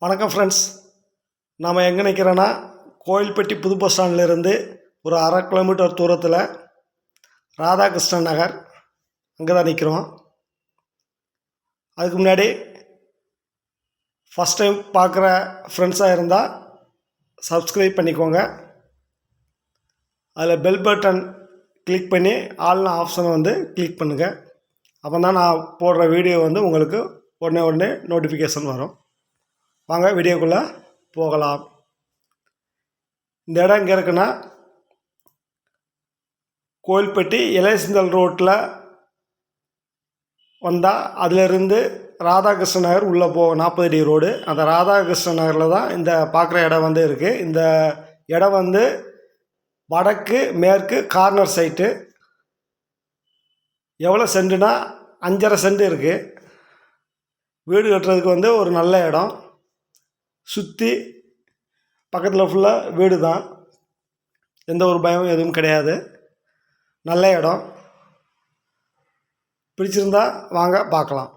வணக்கம் ஃப்ரெண்ட்ஸ். நாம் எங்கே நிற்கிறோன்னா கோயில்பட்டி புது பஸ் ஸ்டாண்ட்லேருந்து ஒரு 1/2 கிலோமீட்டர் தூரத்தில் ராதாகிருஷ்ணன் நகர் அங்கே தான் நிற்கிறோம். அதுக்கு முன்னாடி ஃபஸ்ட் டைம் பார்க்குற ஃப்ரெண்ட்ஸாக இருந்தால் சப்ஸ்கிரைப் பண்ணிக்கோங்க. அதில் பெல் பட்டன் கிளிக் பண்ணி ஆல்னு ஆப்ஷனை கிளிக் பண்ணுங்கள். அப்போ தான் நான் போடுற வீடியோ உங்களுக்கு உடனே நோட்டிஃபிகேஷன் வரும். வாங்க வீடியோக்குள்ளே போகலாம். இந்த இடம் எங்கே இருக்குன்னா கோயில்பட்டி இளையசிந்தல் ரோட்டில் வந்தால் அதிலிருந்து ராதாகிருஷ்ண நகர் உள்ளே போகும் 40 அடி ரோடு. அந்த ராதாகிருஷ்ண நகரில் தான் இந்த பார்க்குற இடம் இருக்குது. இந்த இடம் வடக்கு மேற்கு கார்னர் சைட்டு. எவ்வளோ சென்ட்டுனா 5.5 சென்ட் இருக்குது. வீடு கட்டுறதுக்கு ஒரு நல்ல இடம். சுற்றி பக்கத்தில் ஃபுல்லாக வீடு தான். எந்த ஒரு பயமும் எதுவும் கிடையாது. நல்ல இடம். பிடிச்சிருந்தா வாங்க பார்க்கலாம்.